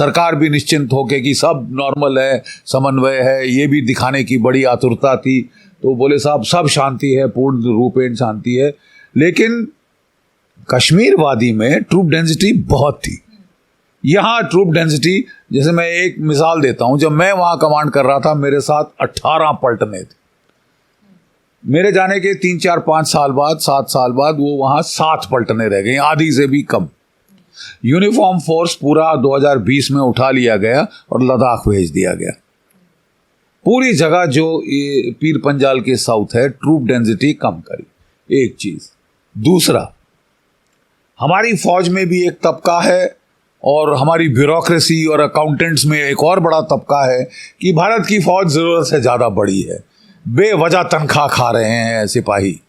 सरकार भी निश्चिंत होके कि सब नॉर्मल है, समन्वय है, ये भी दिखाने की बड़ी आतुरता थी। तो बोले साहब सब शांति है, पूर्ण रूपेण शांति है। लेकिन कश्मीर वादी में ट्रूप डेंसिटी बहुत थी। यहाँ ट्रूप डेंसिटी, जैसे मैं एक मिसाल देता हूँ, जब मैं वहाँ कमांड कर रहा था मेरे साथ 18 पलटने थे। मेरे जाने के 3, 4, 5 साल बाद, 7 साल बाद वो वहाँ 7 पलटने रह गई, आधी से भी कम। यूनिफॉर्म फोर्स पूरा 2020 में उठा लिया गया और लद्दाख भेज दिया गया। पूरी जगह जो पीर पंजाल के साउथ है, ट्रूप डेंसिटी कम करी, एक चीज। दूसरा, हमारी फौज में भी एक तबका है और हमारी ब्यूरोक्रेसी और अकाउंटेंट्स में एक और बड़ा तबका है कि भारत की फौज जरूरत से ज्यादा बड़ी है, बेवजह तनख्वाह खा रहे हैं सिपाही,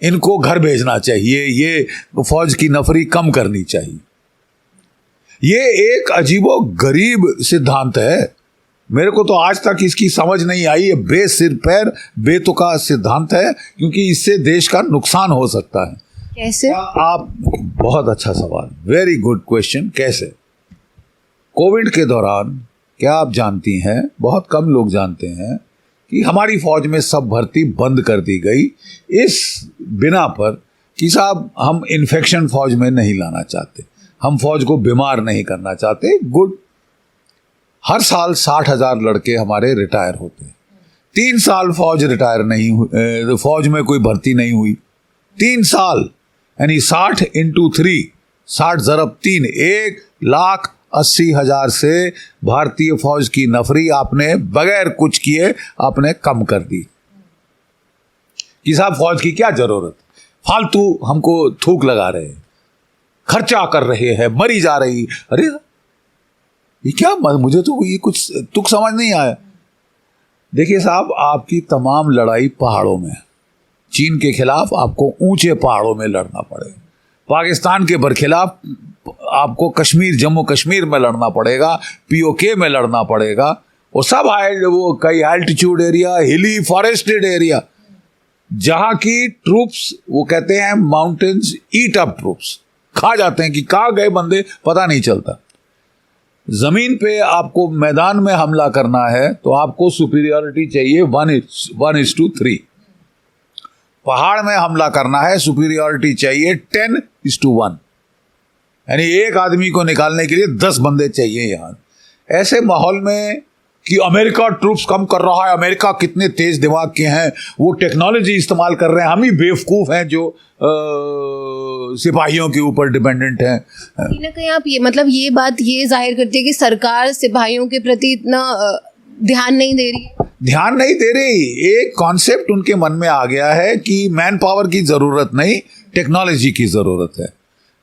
इनको घर भेजना चाहिए, ये फौज की नफरी कम करनी चाहिए। ये एक अजीबो गरीब सिद्धांत है, मेरे को तो आज तक इसकी समझ नहीं आई। ये बेसिर पैर बेतुका सिद्धांत है, क्योंकि इससे देश का नुकसान हो सकता है। कैसे? आप, बहुत अच्छा सवाल, वेरी गुड क्वेश्चन। कैसे? कोविड के दौरान क्या आप जानती हैं, बहुत कम लोग जानते हैं कि हमारी फौज में सब भर्ती बंद कर दी गई, इस बिना पर कि साहब हम इन्फेक्शन फौज में नहीं लाना चाहते, हम फौज को बीमार नहीं करना चाहते। गुड। हर साल 60,000 लड़के हमारे रिटायर होते हैं। 3 साल फौज रिटायर नहीं हुई, फौज में कोई भर्ती नहीं हुई। 3 साल, यानी 60 × 3, 60 × 3, 1,80,000 से भारतीय फौज की नफरी आपने बगैर कुछ किए आपने कम कर दी कि साहब फौज की क्या जरूरत, फालतू हमको थूक लगा रहे हैं, खर्चा कर रहे हैं, मरी जा रही। अरे ये क्या, मुझे तो ये कुछ तुक समझ नहीं आया। देखिए साहब, आपकी तमाम लड़ाई पहाड़ों में, चीन के खिलाफ आपको ऊंचे पहाड़ों में लड़ना पड़ेगा, पाकिस्तान के बरखिलाफ आपको कश्मीर, जम्मू कश्मीर में लड़ना पड़ेगा, पीओके में लड़ना पड़ेगा, वो सब वो कई एल्टीट्यूड एरिया, हिली फॉरेस्टेड एरिया, जहां की ट्रूप्स, वो कहते हैं माउंटेन्स ईट अप ट्रूप्स, खा जाते हैं कि कहाँ गए बंदे पता नहीं चलता। जमीन पे आपको मैदान में हमला करना है तो आपको सुपीरियरिटी चाहिए 1:3। पहाड़ में हमला करना है, सुपीरियरिटी चाहिए 10:1, यानी एक आदमी को निकालने के लिए 10 बंदे चाहिए। यहाँ ऐसे माहौल में कि अमेरिका ट्रूप्स कम कर रहा है, अमेरिका कितने तेज दिमाग के हैं, वो टेक्नोलॉजी इस्तेमाल कर रहे हैं, हम ही बेवकूफ हैं जो सिपाहियों के ऊपर डिपेंडेंट हैं। कहीं ना कहीं आप ये बात ये जाहिर करती है कि सरकार सिपाहियों के प्रति इतना ध्यान नहीं दे रही है। ध्यान नहीं दे रही, एक कॉन्सेप्ट उनके मन में आ गया है कि मैन पावर की जरूरत नहीं, टेक्नोलॉजी की जरूरत है।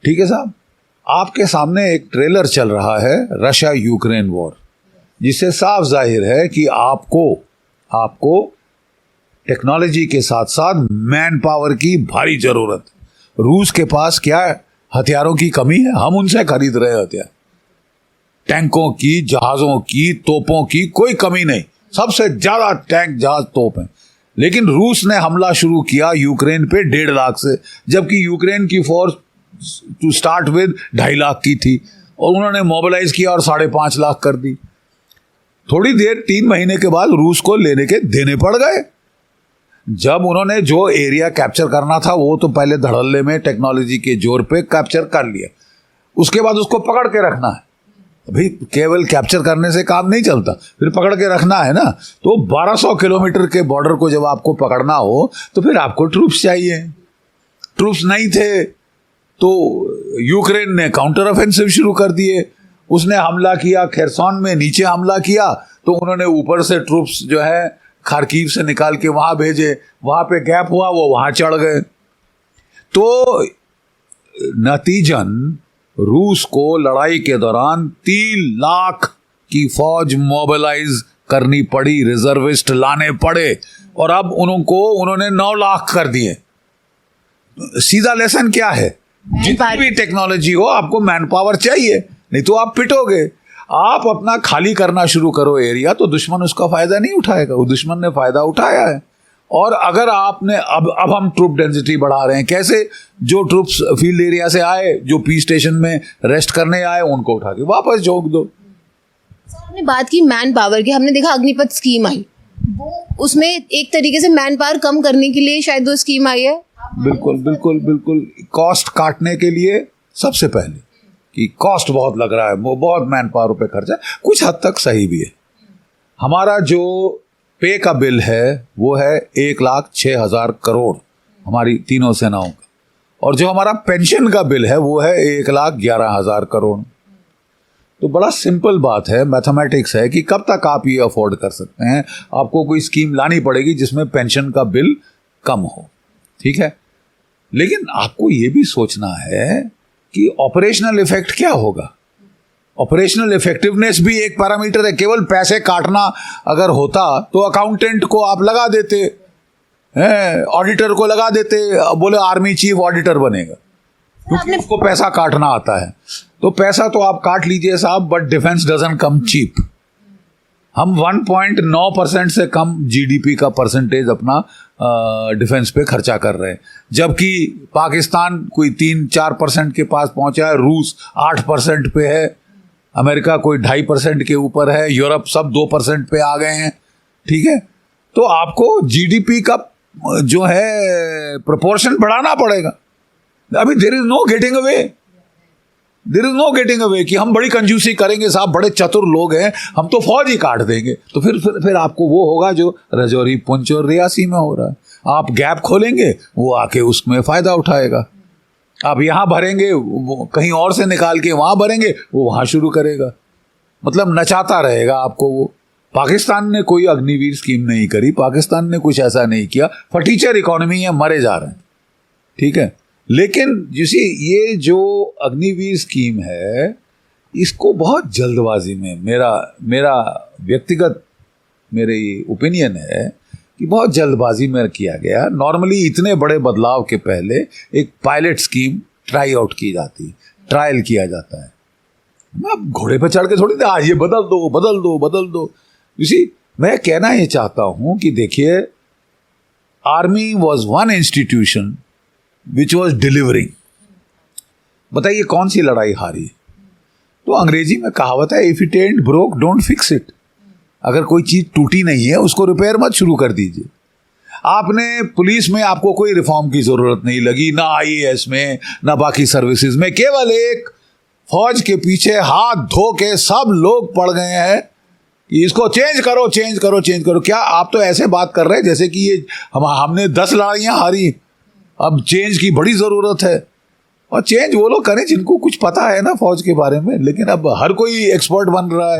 ठीक है साहब, आपके सामने एक ट्रेलर चल रहा है रशिया यूक्रेन वॉर, जिससे साफ जाहिर है कि आपको टेक्नोलॉजी के साथ साथ मैन पावर की भारी जरूरत। रूस के पास क्या हथियारों की कमी है, हम उनसे खरीद रहे हैं हथियार, टैंकों की, जहाजों की, तोपों की कोई कमी नहीं, सबसे ज्यादा टैंक, जहाज, तोप हैं। लेकिन रूस ने हमला शुरू किया यूक्रेन पे 1.5 लाख से, जबकि यूक्रेन की force to start with 2.5 lakh की थी, और उन्होंने मोबिलाइज किया और 5.5 लाख कर दी। थोड़ी देर, 3 महीने के बाद रूस को लेने के देने पड़ गए। जब उन्होंने जो एरिया कैप्चर करना था वो तो पहले धड़ल्ले में टेक्नोलॉजी के जोर पे कैप्चर कर लिया, उसके बाद उसको पकड़ के रखना है। अभी केवल कैप्चर करने से काम नहीं चलता, फिर पकड़ के रखना है ना। तो 1200 किलोमीटर के बॉर्डर को जब आपको पकड़ना हो तो फिर आपको ट्रूप्स चाहिए। ट्रूप्स नहीं थे तो यूक्रेन ने काउंटर ऑफेंसिव शुरू कर दिए, उसने हमला किया खेरसॉन में, नीचे हमला किया तो उन्होंने ऊपर से ट्रूप्स जो है खार्किव से निकाल के वहां भेजे, वहां पे गैप हुआ, वो वहां चढ़ गए। तो नतीजन रूस को लड़ाई के दौरान 3 लाख की फौज मोबिलाइज करनी पड़ी, रिजर्विस्ट लाने पड़े, और अब उन्होंने 9 लाख कर दिए। सीधा लेसन क्या है, जितनी भी टेक्नोलॉजी हो आपको मैन पावर चाहिए, नहीं तो आप पिटोगे। आप अपना खाली करना शुरू करो एरिया तो दुश्मन उसका फायदा नहीं उठाएगा, वो दुश्मन ने फायदा उठाया है। और अगर आपने अब हम ट्रूप डेंसिटी बढ़ा रहे हैं, कैसे? जो ट्रूप्स फील्ड एरिया से आए, जो पी स्टेशन में रेस्ट करने आए, उनको उठा के वापस झोंक दो। आपने बात की मैन पावर की, हमने देखा अग्निपथ स्कीम आई, वो उसमें एक तरीके से मैन पावर कम करने के लिए शायद वो स्कीम आई है। बिल्कुल बिल्कुल बिल्कुल, कॉस्ट काटने के लिए सबसे पहले कि कॉस्ट बहुत लग रहा है, वो बहुत मैन पावर पे खर्चा, कुछ हद तक सही भी है। हमारा जो पे का बिल है वो है 1,06,000 करोड़ हमारी तीनों सेनाओं का, और जो हमारा पेंशन का बिल है वो है 1,11,000 करोड़। तो बड़ा सिंपल बात है, मैथमेटिक्स है कि कब तक आप ये अफोर्ड कर सकते हैं। आपको कोई स्कीम लानी पड़ेगी जिसमें पेंशन का बिल कम हो, ठीक है। लेकिन आपको ये भी सोचना है कि ऑपरेशनल इफेक्ट क्या होगा। ऑपरेशनल इफेक्टिवनेस भी एक पैरामीटर है। केवल पैसे काटना अगर होता तो अकाउंटेंट को आप लगा देते, ऑडिटर को लगा देते, बोले आर्मी चीफ ऑडिटर बनेगा, क्योंकि उसको पैसा काटना आता है। तो पैसा तो आप काट लीजिए साहब, but defence doesn't come cheap. हम 1.9% से कम जीडीपी का परसेंटेज अपना डिफेंस पे खर्चा कर रहे हैं, जबकि पाकिस्तान कोई 3-4% के पास पहुंचा है, रूस 8% पे है, अमेरिका कोई 2.5% के ऊपर है, यूरोप सब 2% पे आ गए हैं, ठीक है। तो आपको जीडीपी का जो है प्रोपोर्शन बढ़ाना पड़ेगा। अभी there is no getting away, there is no getting away कि हम बड़ी कंजूसी करेंगे साहब, बड़े चतुर लोग हैं, हम तो फौज ही काट देंगे। तो फिर आपको वो होगा जो रजौरी, पुंछ और रियासी में हो रहा है। आप गैप खोलेंगे, वो आके उसमें फायदा उठाएगा। आप यहाँ भरेंगे, वो कहीं और से निकाल के वहाँ भरेंगे, वो वहाँ शुरू करेगा। मतलब नचाता रहेगा आपको वो। पाकिस्तान ने कोई अग्निवीर स्कीम नहीं करी, पाकिस्तान ने कुछ ऐसा नहीं किया। फटीचर इकोनॉमी है, मरे जा रहे हैं, ठीक है। लेकिन जिसे ये जो अग्निवीर स्कीम है, इसको बहुत जल्दबाजी में, मेरा व्यक्तिगत मेरी ओपिनियन है कि बहुत जल्दबाजी में किया गया। नॉर्मली इतने बड़े बदलाव के पहले एक पायलट स्कीम ट्राई आउट की जाती है, ट्रायल किया जाता है। अब घोड़े पर चढ़ के थोड़ी ना ये बदल दो बदल दो बदल दो। इसी मैं कहना ये चाहता हूं कि देखिए, army was one institution which was delivering. बताइए कौन सी लड़ाई हारी? तो अंग्रेजी में कहावत है, if it ant broke don't fix it. अगर कोई चीज टूटी नहीं है उसको रिपेयर मत शुरू कर दीजिए। आपने पुलिस में आपको कोई रिफॉर्म की जरूरत नहीं लगी, ना आईएएस में, ना बाकी सर्विसेज में। केवल एक फौज के पीछे हाथ धो के सब लोग पड़ गए हैं कि इसको चेंज करो चेंज करो चेंज करो। क्या आप तो ऐसे बात कर रहे हैं जैसे कि ये हमने 10 लड़ाइयाँ हारी, अब चेंज की बड़ी ज़रूरत है। और चेंज वो लोग करें जिनको कुछ पता है ना फौज के बारे में, लेकिन अब हर कोई एक्सपर्ट बन रहा है।